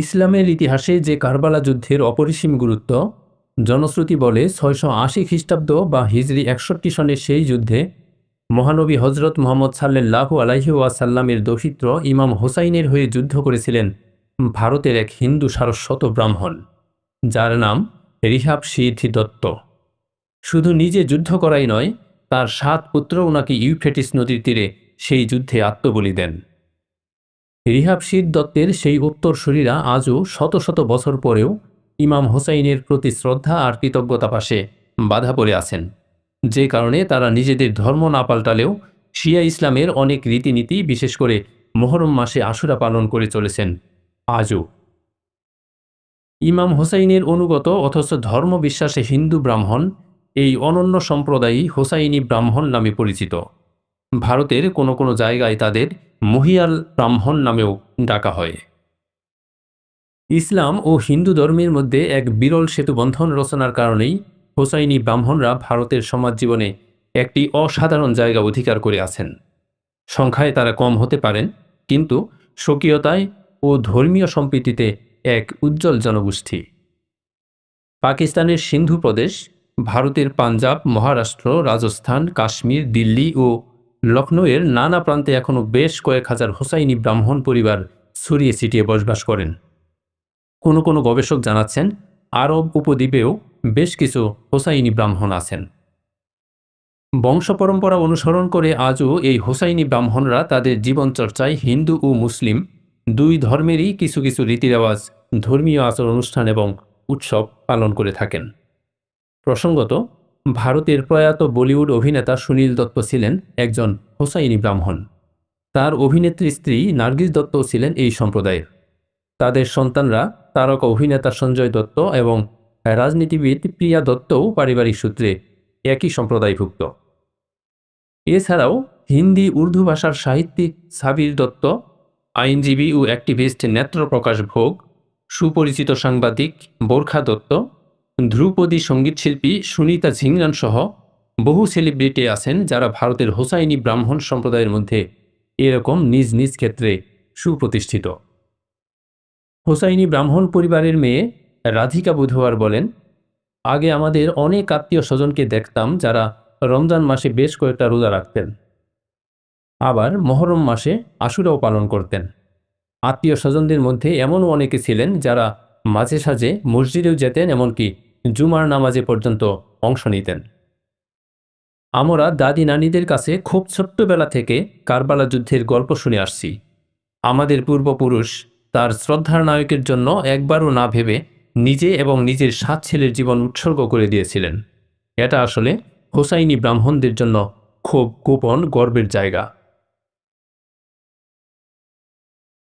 ইসলামের ইতিহাসে যে কারবালা যুদ্ধের অপরিসীম গুরুত্ব, জনশ্রুতি বলে ৬৮০ খ্রিস্টাব্দ বা হিজরি ৬১ সনের সেই যুদ্ধে মহানবী হজরত মুহাম্মদ সাল্লাল্লাহু আলাইহি ওয়াসাল্লামের দৌহিত্র ইমাম হোসাইনের হয়ে যুদ্ধ করেছিলেন ভারতের এক হিন্দু সারস্বত ব্রাহ্মণ, যার নাম রিহাব সিদ্ধি দত্ত। শুধু নিজে যুদ্ধ করাই নয়, তার ৭ পুত্র ওনাকে ইউফ্রেটিস নদীর তীরে সেই যুদ্ধে আত্মবলি দেন। রিহাব সিদ্ধ দত্তের সেই উত্তরসূরিরা আজও শত শত বছর পরেও ইমাম হোসাইনের প্রতি শ্রদ্ধা আর কৃতজ্ঞতা পাশে বাধা পড়ে আছেন, যে কারণে তারা নিজেদের ধর্ম না পাল্টালেও শিয়া ইসলামের অনেক রীতিনীতি, বিশেষ করে মুহররম মাসে আশুরা পালন করে চলেছেন আজও। ইমাম হোসাইনের অনুগত অথচ ধর্ম বিশ্বাসে হিন্দু ব্রাহ্মণ এই অনন্য সম্প্রদায়ই হোসাইনি ব্রাহ্মণ নামে পরিচিত। ভারতের কোনো কোনো জায়গায় তাদের মহিয়াল ব্রাহ্মণ নামেও ডাকা হয়। ইসলাম ও হিন্দু ধর্মের মধ্যে এক বিরল সেতুবন্ধন রচনার কারণেই হোসাইনি ব্রাহ্মণরা ভারতের সমাজ জীবনে একটি অসাধারণ জায়গা অধিকার করে আছেন। সংখ্যায় তারা কম হতে পারেন, কিন্তু স্বকীয়তায় ও ধর্মীয় সম্প্রীতিতে এক উজ্জ্বল জনগোষ্ঠী। পাকিস্তানের সিন্ধু প্রদেশ, ভারতের পাঞ্জাব, মহারাষ্ট্র, রাজস্থান, কাশ্মীর, দিল্লি ও লখনৌয়ের নানা প্রান্তে এখনও বেশ কয়েক হাজার হোসাইনি ব্রাহ্মণ পরিবার ছড়িয়ে ছিটিয়ে বসবাস করেন। কোনো কোনো গবেষক জানাচ্ছেন আরব উপদ্বীপেও বেশ কিছু হোসাইনি ব্রাহ্মণ আছেন। বংশ পরম্পরা অনুসরণ করে আজও এই হোসাইনি ব্রাহ্মণরা তাদের জীবনচর্চায় হিন্দু ও মুসলিম দুই ধর্মেরই কিছু কিছু রীতিরেওয়াজ, ধর্মীয় আচার অনুষ্ঠান এবং উৎসব পালন করে থাকেন। প্রসঙ্গত, ভারতের প্রয়াত বলিউড অভিনেতা সুনীল দত্ত ছিলেন একজন হোসাইনি ব্রাহ্মণ। তার অভিনেত্রী স্ত্রী নার্গিস দত্তও ছিলেন এই সম্প্রদায়ের। তাদের সন্তানরা তারকা অভিনেতা সঞ্জয় দত্ত এবং রাজনীতিবিদ প্রিয়া দত্তও পারিবারিক সূত্রে একই সম্প্রদায়ভুক্ত। এছাড়াও হিন্দি উর্দু ভাষার সাহিত্যিক সাবির দত্ত, আইনজীবী ও অ্যাক্টিভিস্ট নেত্রপ্রকাশ ভোগ, সুপরিচিত সাংবাদিক বোরখা দত্ত, ধ্রুপদী সঙ্গীতশিল্পী সুনিতা ঝিংরান সহ বহু সেলিব্রিটি আছেন যারা ভারতের হোসাইনি ব্রাহ্মণ সম্প্রদায়ের মধ্যে এরকম নিজ নিজ ক্ষেত্রে সুপ্রতিষ্ঠিত। হোসাইনি ব্রাহ্মণ পরিবারের মেয়ে রাধিকা বুধওয়ার বলেন, আগে আমাদের অনেক আত্মীয় স্বজনকে দেখতাম যারা রমজান মাসে বেশ কয়েকটা রোজা রাখতেন, আবার মুহররম মাসে আশুরাও পালন করতেন। আত্মীয় স্বজনদের মধ্যে এমনও অনেকে ছিলেন যারা মাঝে সাঝে মসজিদেও যেতেন, এমনকি জুমার নামাজে পর্যন্ত অংশ নিতেন। আমরা দাদি নানিদের কাছে খুব ছোট্টবেলা থেকে কারবালা যুদ্ধের গল্প শুনে আসছি। আমাদের পূর্বপুরুষ তার শ্রদ্ধার নায়কের জন্য একবারও না ভেবে নিজে এবং নিজের 7 ছেলের জীবন উৎসর্গ করে দিয়েছিলেন। এটা আসলে হোসাইনি ব্রাহ্মণদের জন্য খুব গোপন গর্বের জায়গা।